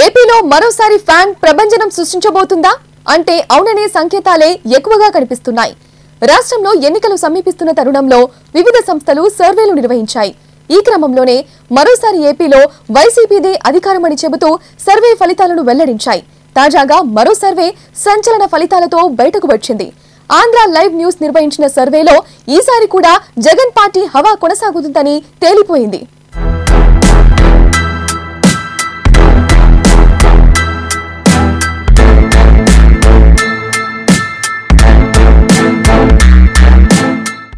ఏపీలో మరోసారి ఫ్యాన్ ప్రభంజనం సృష్టించబోతుందా అంటే అవుననే సంకేతాలే ఎక్కువగా కనిపిస్తున్నాయి. రాష్ట్రంలో ఎన్నికలు సమీపిస్తున్న తరుణంలో వివిధ సంస్థలు సర్వేలు నిర్వహించాయి. ఈ క్రమంలోనే మరోసారి ఏపీలో వైసీపీదే అధికారమని చెబుతూ సర్వే ఫలితాలను వెల్లడించాయి. తాజాగా మరో సర్వే సంచలన ఫలితాలతో బయటకు వచ్చింది. ఆంధ్ర లైవ్ న్యూస్ నిర్వహించిన సర్వేలో ఈసారి కూడా జగన్ పార్టీ హవా కొనసాగుతుందని తేలిపోయింది.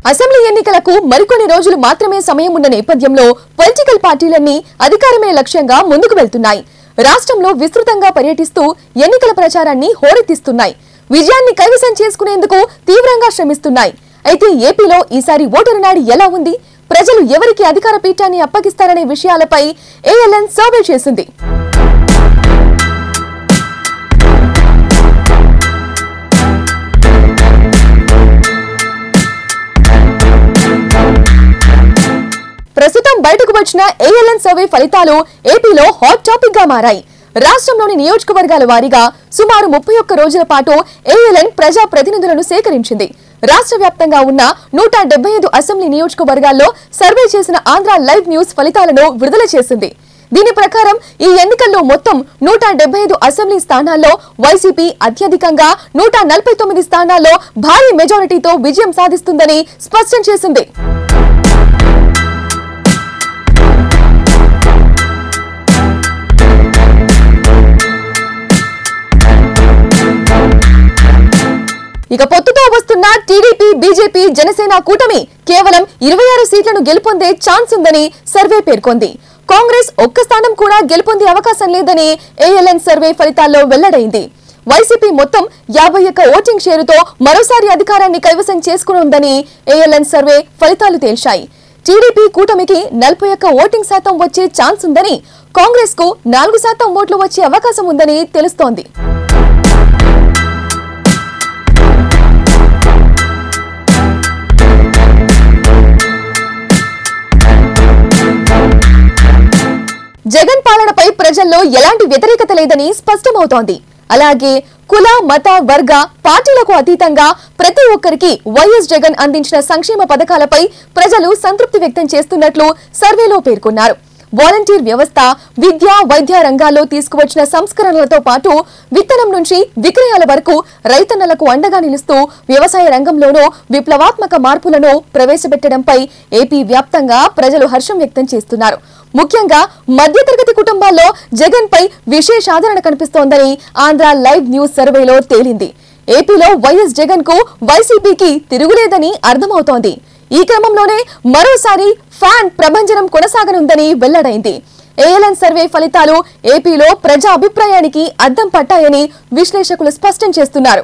అసెంబ్లీ ఎన్నికలకు మరికొన్ని రోజులు మాత్రమే సమయం ఉన్న నేపథ్యంలో పొలిటికల్ పార్టీలన్నీ అధికారమే లక్ష్యంగా ముందుకు వెళ్తున్నాయి. రాష్ట్రంలో విస్తృతంగా పర్యటిస్తూ ఎన్నికల ప్రచారాన్ని హోరెత్తిస్తున్నాయి. విజయాన్ని కైవసం చేసుకునేందుకు తీవ్రంగా శ్రమిస్తున్నాయి. అయితే ఏపీలో ఈసారి ఓటరు నాడి ఎలా ఉంది, ప్రజలు ఎవరికి అధికార పీఠాన్ని అప్పగిస్తారనే విషయాలపై ఏఎల్ఎన్ సర్వే చేసింది. ప్రస్తుతం బయటకు వచ్చిన ఏఎల్ఎన్ సర్వే ఫలితాలు ఏపీలో హాట్ టాపిక్ గా మారాయి. రాష్ట్రంలోని నియోజకవర్గాల వారీగా సుమారు 31 రోజుల పాటు ఏఎల్ఎన్ ప్రజా ప్రతినిధులను సేకరించింది. రాష్ట్ర వ్యాప్తంగా ఉన్న 175 అసెంబ్లీ నియోజకవర్గాల్లో సర్వే చేసిన ఆంధ్ర లైవ్ న్యూస్ ఫలితాలను విడుదల చేసింది. దీని ప్రకారం ఈ ఎన్నికల్లో మొత్తం 175 అసెంబ్లీ స్థానాల్లో వైసీపీ అత్యధికంగా 149 స్థానాల్లో భారీ మెజారిటీతో విజయం సాధిస్తుందని స్పష్టం చేసింది. ఇక పొత్తుతో వస్తున్న టీడీపీ, బీజేపీ, జనసేన కూటమి కేవలం 26 సీట్లను గెలుపొందే ఛాన్స్ ఉందని సర్వే పేర్కొంది. కాంగ్రెస్ ఒక్క స్థానం కూడా గెలుపొందే అవకాశం లేదని ఏఎల్ఎన్ సర్వే ఫలితాల్లో వెల్లడైంది. వైసీపీ మొత్తం 51 ఓటింగ్ షేరుతో మరోసారి అధికారాన్ని కైవసం చేసుకునుందని ఏఎల్ఎన్ సర్వే ఫలితాలు తేల్చాయి. టీడీపీ కూటమికి 41 ఓటింగ్ శాతం వచ్చే ఛాన్స్ ఉందని, కాంగ్రెస్ కు 4% ఓట్లు వచ్చే అవకాశం ఉందని తెలుస్తోంది. జగన్ పాలనపై ప్రజల్లో ఎలాంటి వ్యతిరేకత లేదని స్పష్టమవుతోంది. అలాగే కుల, మత, వర్గ పార్టీలకు అతీతంగా ప్రతి ఒక్కరికి వైఎస్ జగన్ అందించిన సంక్షేమ పథకాలపై ప్రజలు సంతృప్తి వ్యక్తం చేస్తున్నట్లు సర్వేలో పేర్కొన్నారు. వాలంటీర్ వ్యవస్థ, విద్య, వైద్య రంగాల్లో తీసుకువచ్చిన సంస్కరణలతో పాటు విత్తనం నుంచి విక్రయాల వరకు రైతన్నలకు అండగా నిలుస్తూ వ్యవసాయ రంగంలోనూ విప్లవాత్మక మార్పులను ప్రవేశపెట్టడంపై ఏపీ వ్యాప్తంగా ప్రజలు హర్షం వ్యక్తం చేస్తున్నారు. ముఖ్యంగా మధ్యతరగతి కుటుంబాల్లో జగన్ పై విశేష ఆదరణ కనిపిస్తోందని ఆంధ్ర లైవ్ న్యూస్ సర్వేలో తేలింది. ఏపీలో వైఎస్ జగన్ కు వైసీపీకి తిరుగులేదని అర్థమవుతోంది. ఈ క్రమంలోనే మరోసారి ఫ్యాన్ ప్రభంజనం కొనసాగనుందని వెల్లడైంది. ఏఎల్ఎన్ సర్వే ఫలితాలు ఏపీలో ప్రజా అభిప్రాయానికి అద్దం పట్టాయని విశ్లేషకులు స్పష్టం చేస్తున్నారు.